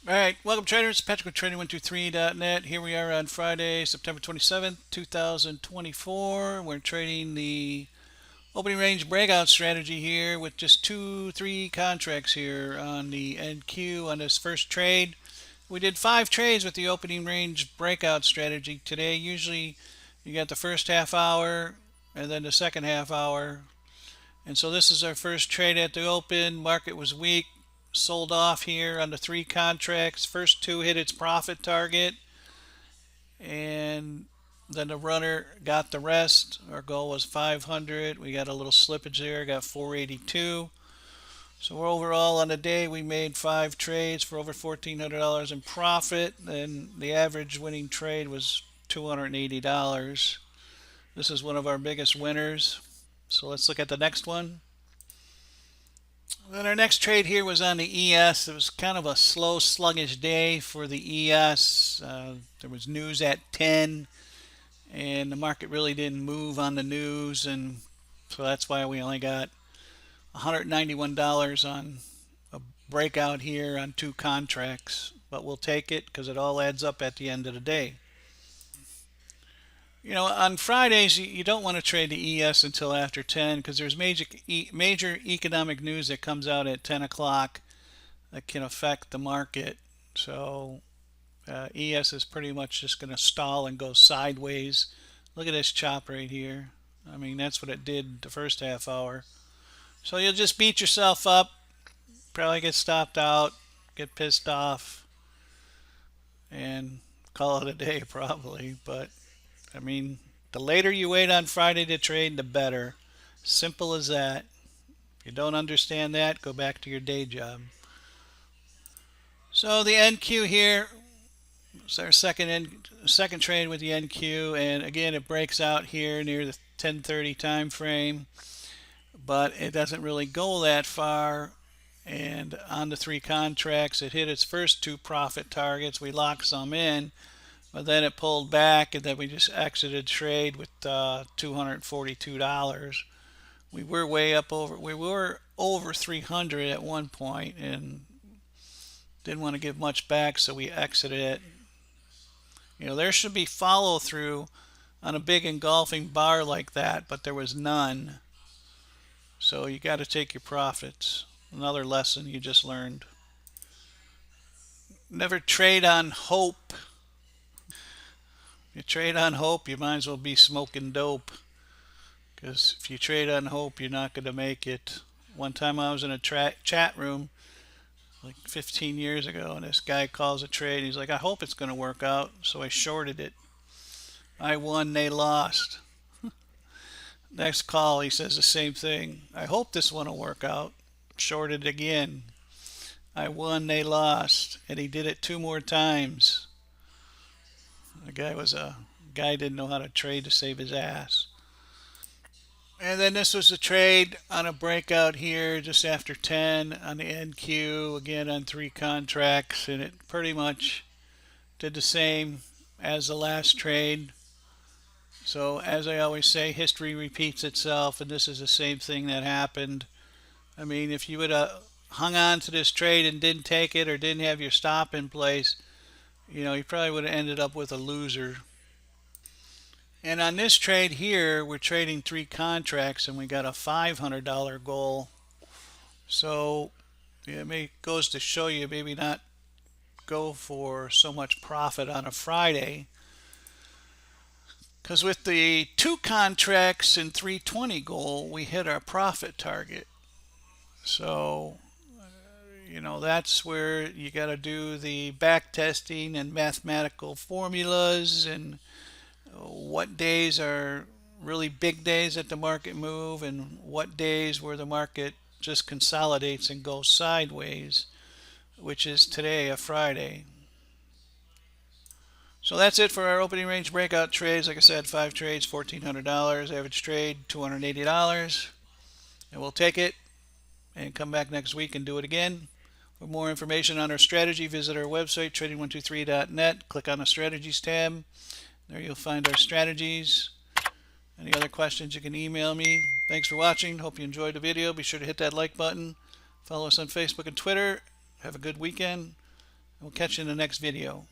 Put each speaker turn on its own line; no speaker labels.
All right, welcome traders. Patrick with Trading123.net. Here we are on Friday, September 27th, 2024. We're trading the opening range breakout strategy here with just 3 contracts here on the NQ on this first trade. We did 5 trades with the opening range breakout strategy today. Usually you got the first half hour and then the second half hour. And so this is our first trade at the open. Market was weak. Sold off here on the 3 contracts. First 2 hit its profit target, and then the runner got the rest. Our goal was 500. We got a little slippage there, got 482. So overall on the day we made 5 trades for over $1,400 in profit, and the average winning trade was $280. This is one of our biggest winners. So let's look at the next one. Then our next trade here was on the ES. It was kind of a slow, sluggish day for the ES. There was news at 10, and the market really didn't move on the news, and so that's why we only got $191 on a breakout here on 2 contracts. But we'll take it because it all adds up at the end of the day. You know, on Fridays, you don't want to trade the ES until after 10 because there's major economic news that comes out at 10 o'clock that can affect the market. So ES is pretty much just going to stall and go sideways. Look at this chop right here. I mean, that's what it did the first half hour. So you'll just beat yourself up, probably get stopped out, get pissed off, and call it a day probably. But I mean, the later you wait on Friday to trade, the better. Simple as that. If you don't understand that, go back to your day job. So the NQ here is our second trade with the NQ, and again it breaks out here near the 10:30 time frame, but it doesn't really go that far. And on the 3 contracts, it hit its first 2 profit targets. We locked some in, but then it pulled back, and then we just exited trade with $242. We were way up over. We were over 300 at one point, and didn't want to give much back, so we exited it. You know, there should be follow through on a big engulfing bar like that, but there was none. So you got to take your profits. Another lesson you just learned. Never trade on hope. You trade on hope, you might as well be smoking dope. Because if you trade on hope, you're not going to make it. One time I was in a chat room like 15 years ago, and this guy calls a trade. He's like, I hope it's going to work out. So I shorted it. I won, they lost. Next call, he says the same thing. I hope this one will work out. Shorted again. I won, they lost. And he did it 2 more times. The guy didn't know how to trade to save his ass. And then this was a trade on a breakout here just after 10 on the NQ, again on 3 contracts, and it pretty much did the same as the last trade. So as I always say, history repeats itself, and this is the same thing that happened. I mean, if you would have hung on to this trade and didn't take it or didn't have your stop in place, you know, you probably would have ended up with a loser. And on this trade here, we're trading 3 contracts, and we got a $500 goal. So it goes to show you maybe not go for so much profit on a Friday. Because with the 2 contracts and 320 goal, we hit our profit target. So you know, that's where you got to do the back testing and mathematical formulas, and what days are really big days at the market move, and what days where the market just consolidates and goes sideways, which is today, a Friday. So that's it for our opening range breakout trades. Like I said, 5 trades, $1,400. Average trade, $280. And we'll take it and come back next week and do it again. For more information on our strategy, visit our website, Trading123.net. Click on the Strategies tab. There you'll find our strategies. Any other questions, you can email me. Thanks for watching. Hope you enjoyed the video. Be sure to hit that like button. Follow us on Facebook and Twitter. Have a good weekend. We'll catch you in the next video.